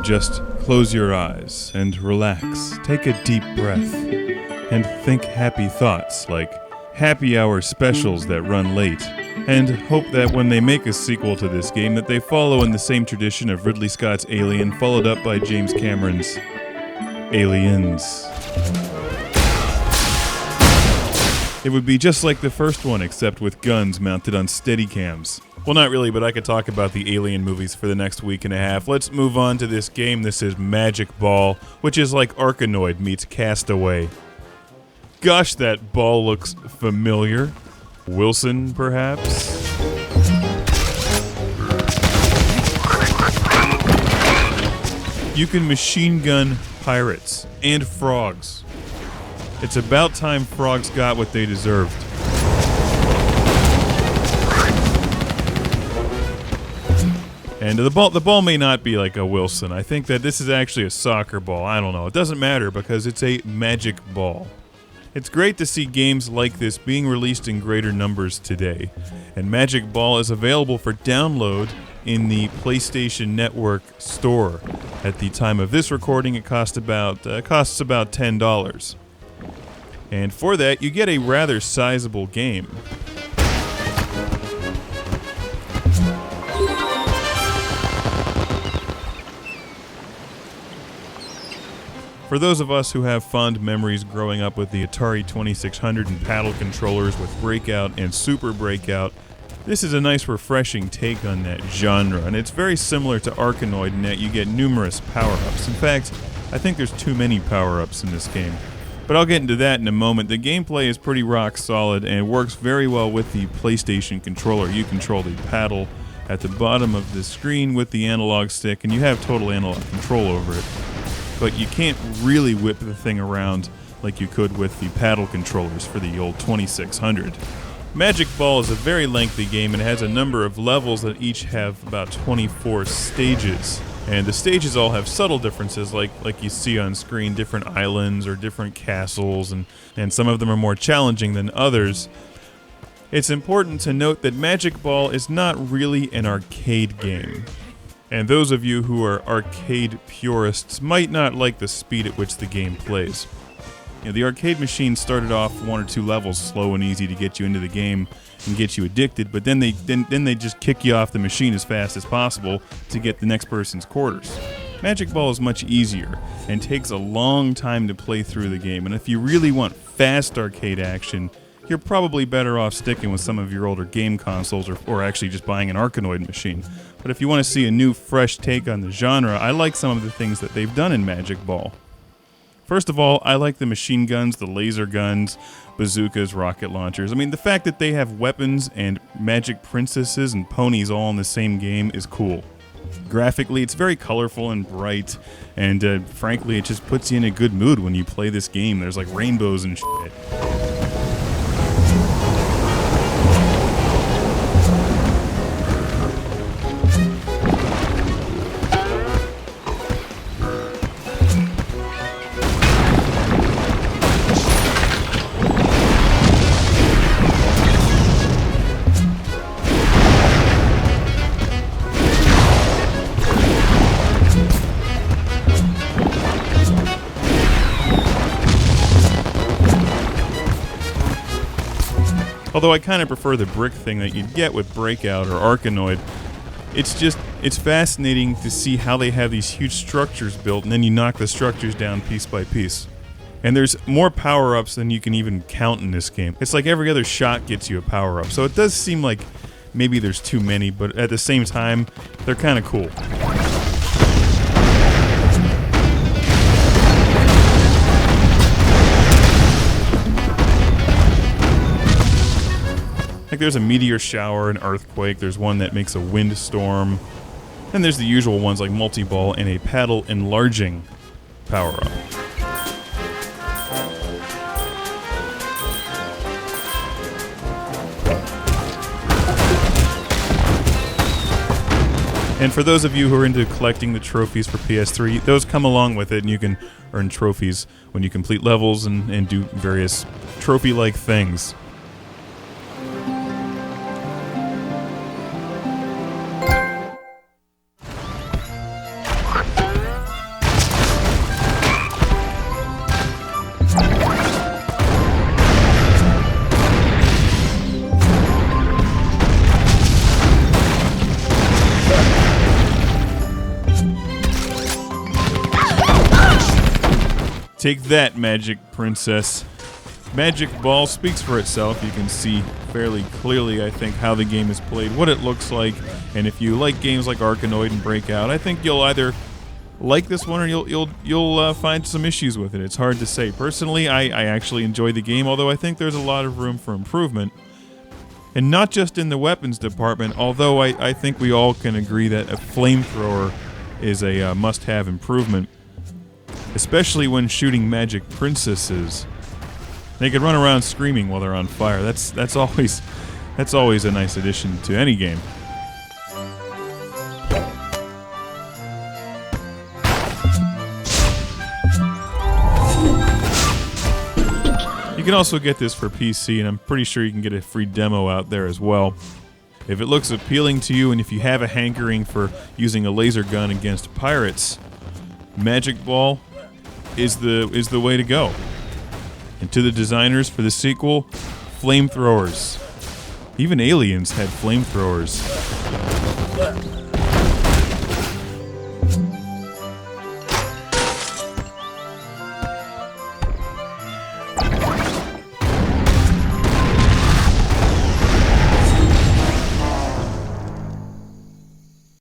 just close your eyes and relax. Take a deep breath and think happy thoughts like happy hour specials that run late, and hope that when they make a sequel to this game that they follow in the same tradition of Ridley Scott's Alien followed up by James Cameron's Aliens. It would be just like the first one, except with guns mounted on Steadicams. Well, not really, but I could talk about the Alien movies for the next week and a half. Let's move on to this game. This is Magic Ball, which is like Arkanoid meets Castaway. Gosh, that ball looks familiar. Wilson, perhaps? You can machine gun pirates and frogs. It's about time frogs got what they deserved. And the ball may not be like a Wilson. I think that this is actually a soccer ball. I don't know. It doesn't matter because it's a magic ball. It's great to see games like this being released in greater numbers today. And Magic Ball is available for download in the PlayStation Network store. At the time of this recording, it costs about $10. And for that, you get a rather sizable game. For those of us who have fond memories growing up with the Atari 2600 and paddle controllers with Breakout and Super Breakout, this is a nice refreshing take on that genre, and it's very similar to Arkanoid in that you get numerous power-ups. In fact, I think there's too many power-ups in this game. But I'll get into that in a moment. The gameplay is pretty rock solid and it works very well with the PlayStation controller. You control the paddle at the bottom of the screen with the analog stick, and you have total analog control over it. But you can't really whip the thing around like you could with the paddle controllers for the old 2600. Magic Ball is a very lengthy game and it has a number of levels that each have about 24 stages. And the stages all have subtle differences like you see on screen, different islands or different castles, and some of them are more challenging than others. It's important to note that Magic Ball is not really an arcade game. And those of you who are arcade purists might not like the speed at which the game plays. You know, the arcade machine started off one or two levels slow and easy to get you into the game and get you addicted, but then they just kick you off the machine as fast as possible to get the next person's quarters. Magic Ball is much easier and takes a long time to play through the game, and if you really want fast arcade action, you're probably better off sticking with some of your older game consoles or actually just buying an Arkanoid machine. But if you want to see a new, fresh take on the genre, I like some of the things that they've done in Magic Ball. First of all, I like the machine guns, the laser guns, bazookas, rocket launchers. I mean, the fact that they have weapons and magic princesses and ponies all in the same game is cool. Graphically, it's very colorful and bright, and frankly, it just puts you in a good mood when you play this game. There's like rainbows and shit. Although I kind of prefer the brick thing that you'd get with Breakout or Arkanoid. It's fascinating to see how they have these huge structures built and then you knock the structures down piece by piece. And there's more power-ups than you can even count in this game. It's like every other shot gets you a power-up. So it does seem like maybe there's too many, but at the same time, they're kind of cool. Like there's a meteor shower, an earthquake, there's one that makes a windstorm, and there's the usual ones like multi-ball and a paddle enlarging power-up. And for those of you who are into collecting the trophies for PS3, those come along with it, and you can earn trophies when you complete levels and do various trophy-like things. Take that, Magic Princess. Magic Ball speaks for itself. You can see fairly clearly, I think, how the game is played, what it looks like, and if you like games like Arkanoid and Breakout, I think you'll either like this one or you'll find some issues with it. It's hard to say. Personally, I actually enjoy the game, although I think there's a lot of room for improvement. And not just in the weapons department, although I think we all can agree that a flamethrower is a must-have improvement, especially when shooting magic princesses. They can run around screaming while they're on fire. That's always a nice addition to any game. You can also get this for PC, and I'm pretty sure you can get a free demo out there as well. If it looks appealing to you, and if you have a hankering for using a laser gun against pirates, Magic Ball is the way to go. And to the designers for the sequel, flamethrowers. Even aliens had flamethrowers.